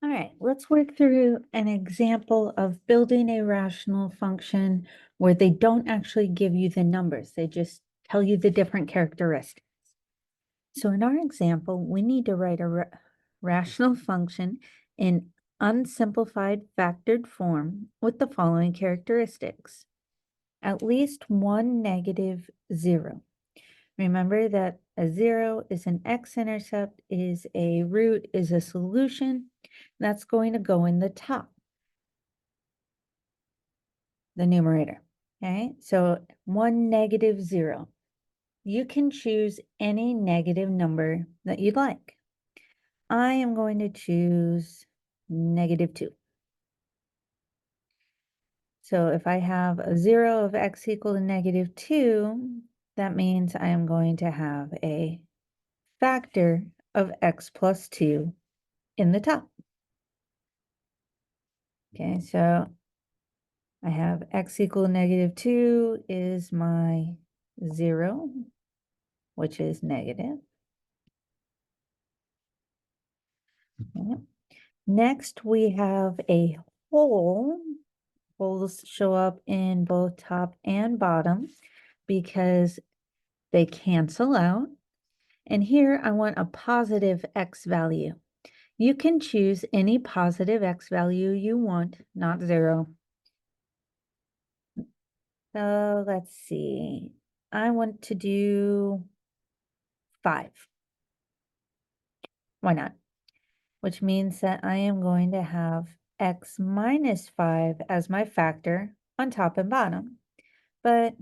All right, let's work through an example of building a rational function where they don't actually give you the numbers. They just tell you the different characteristics. So in our example, we need to write a rational function in unsimplified factored form with the following characteristics. At least one negative 0. Remember that a 0 is an x-intercept, is a root, is a solution. That's going to go in the top, the numerator. Okay, so one negative 0. You can choose any negative number that you'd like. I am going to choose negative 2. So if I have a 0 of x equal to negative 2, that means I am going to have a factor of x plus 2 in the top. Okay, so I have x equal to negative 2 is my 0, which is negative. Okay. Next, we have a whole. Holes show up in both top and bottom because they cancel out. And here I want a positive x value. You can choose any positive x value you want, not 0. So let's see. I want to do 5. Why not? Which means that I am going to have x minus 5 as my factor on top and bottom. But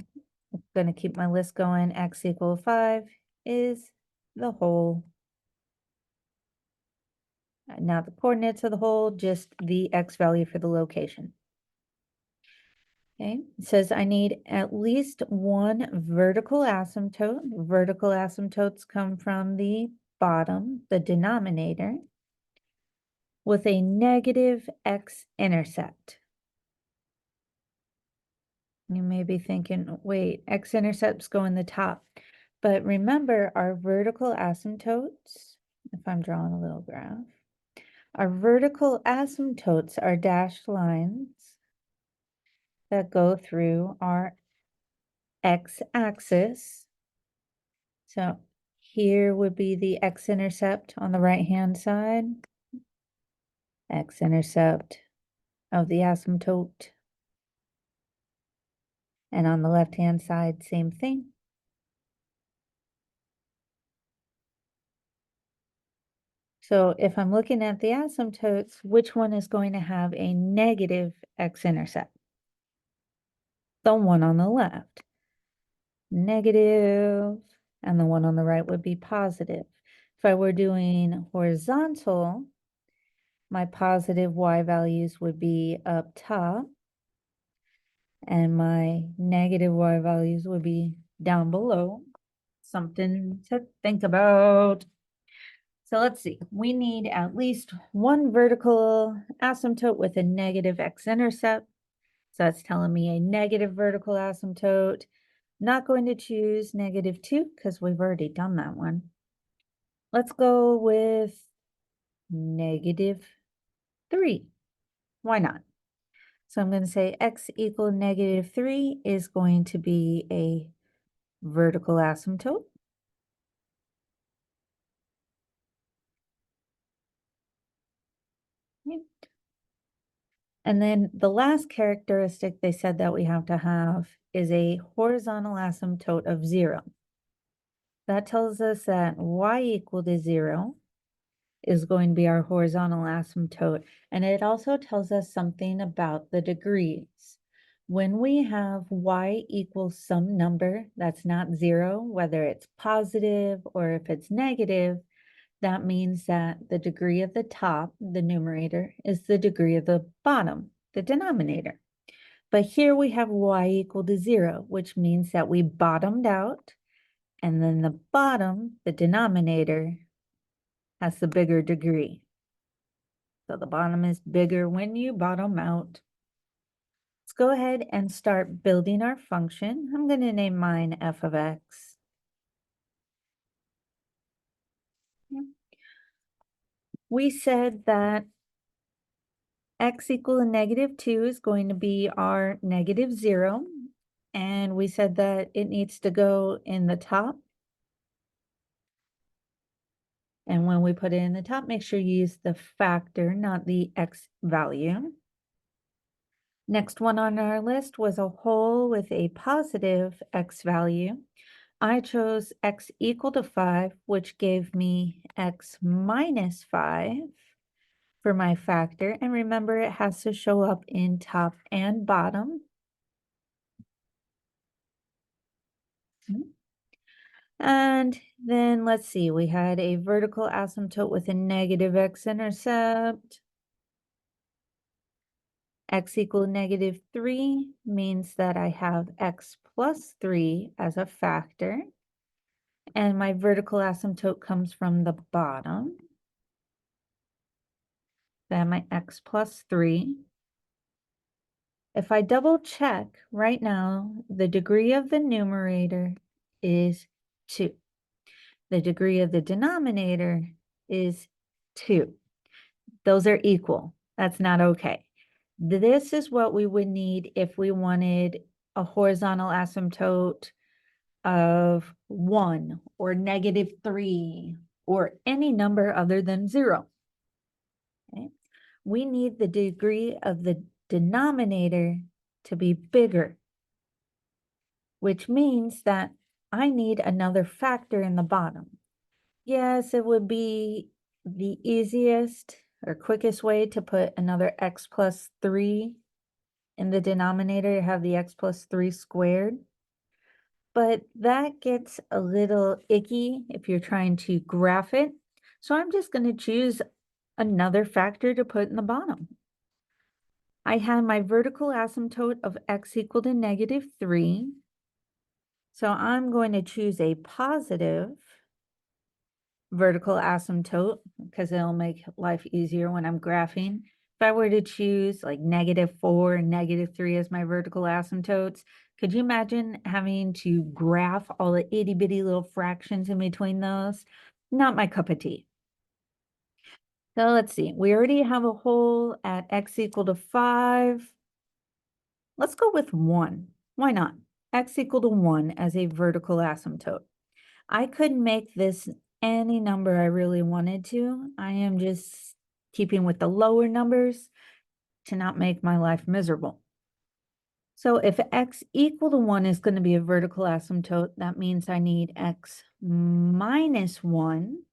I'm going to keep my list going. X equal 5 is the whole. Not the coordinates of the whole, just the x value for the location. Okay, it says I need at least one vertical asymptote. Vertical asymptotes come from the bottom, the denominator, with a negative x-intercept. You may be thinking, wait, x-intercepts go in the top. But remember, our vertical asymptotes, if I'm drawing a little graph, our vertical asymptotes are dashed lines that go through our x-axis. So here would be the x-intercept on the right-hand side, x-intercept of the asymptote. And on the left-hand side, same thing. So if I'm looking at the asymptotes, which one is going to have a negative x-intercept? The one on the left. Negative, and the one on the right would be positive. If I were doing horizontal, my positive y values would be up top, and my negative y values would be down below. Something to think about. So let's see, we need at least one vertical asymptote with a negative x-intercept. So that's telling me a negative vertical asymptote. Not going to choose negative 2 because we've already done that one. Let's go with negative 3. Why not? So I'm going to say x equal negative 3 is going to be a vertical asymptote. And then the last characteristic they said that we have to have is a horizontal asymptote of 0. That tells us that y equal to 0 is going to be our horizontal asymptote. And it also tells us something about the degrees. When we have y equals some number that's not 0, whether it's positive or if it's negative, that means that the degree of the top, the numerator, is the degree of the bottom, the denominator. But here we have y equal to 0, which means that we bottomed out, and then the bottom, the denominator, has the bigger degree. So the bottom is bigger when you bottom out. Let's go ahead and start building our function. I'm going to name mine f of x. We said that X equal to -2 is going to be our -0. And we said that it needs to go in the top. And when we put it in the top, make sure you use the factor, not the X value. Next one on our list was a whole with a positive X value. I chose X equal to 5, which gave me X minus 5 for my factor. And remember, it has to show up in top and bottom. And then let's see, we had a vertical asymptote with a negative x-intercept. X equal -3 means that I have x plus 3 as a factor. And my vertical asymptote comes from the bottom. Then my x plus 3. If I double check right now, the degree of the numerator is 2. The degree of the denominator is 2. Those are equal. That's not okay. This is what we would need if we wanted a horizontal asymptote of 1 or -3 or any number other than 0. Okay? We need the degree of the denominator to be bigger, which means that I need another factor in the bottom. Yes, it would be the easiest or quickest way to put another x plus 3 in the denominator, have the x plus 3 squared. But that gets a little icky if you're trying to graph it. So I'm just going to choose another factor to put in the bottom. I had my vertical asymptote of x equal to -3. So I'm going to choose a positive vertical asymptote because it'll make life easier when I'm graphing. If I were to choose like -4 and -3 as my vertical asymptotes, could you imagine having to graph all the itty bitty little fractions in between those? Not my cup of tea. So let's see, we already have a whole at x equal to 5. Let's go with 1. Why not? X equal to 1 as a vertical asymptote. I could make this any number I really wanted to. I am just keeping with the lower numbers to not make my life miserable. So if x equal to 1 is going to be a vertical asymptote, that means I need x minus 1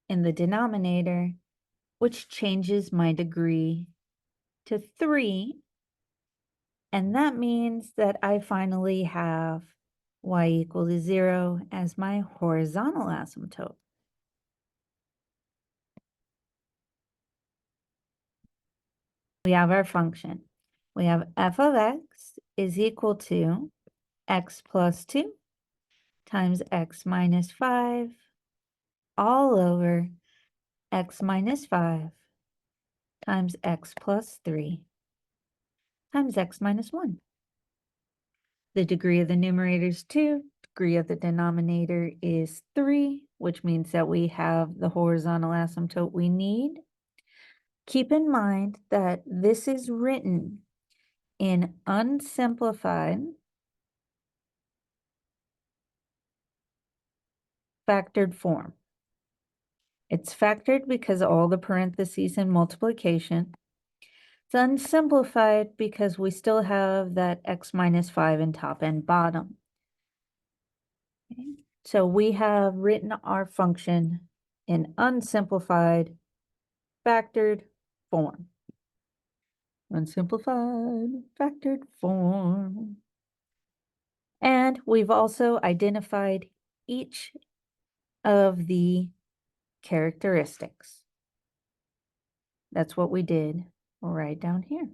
in the denominator, which changes my degree to 3. And that means that I finally have y equal to 0 as my horizontal asymptote. We have our function. We have f of x is equal to x plus 2 times x minus 5 all over x minus 5 times x plus 3 times x minus 1. The degree of the numerator is 2, degree of the denominator is 3, which means that we have the horizontal asymptote we need. Keep in mind that this is written in unsimplified factored form. It's factored because all the parentheses and multiplication. It's unsimplified because we still have that x minus 5 in top and bottom. Okay. So we have written our function in unsimplified factored form. Unsimplified factored form. And we've also identified each of the characteristics. That's what we did right down here.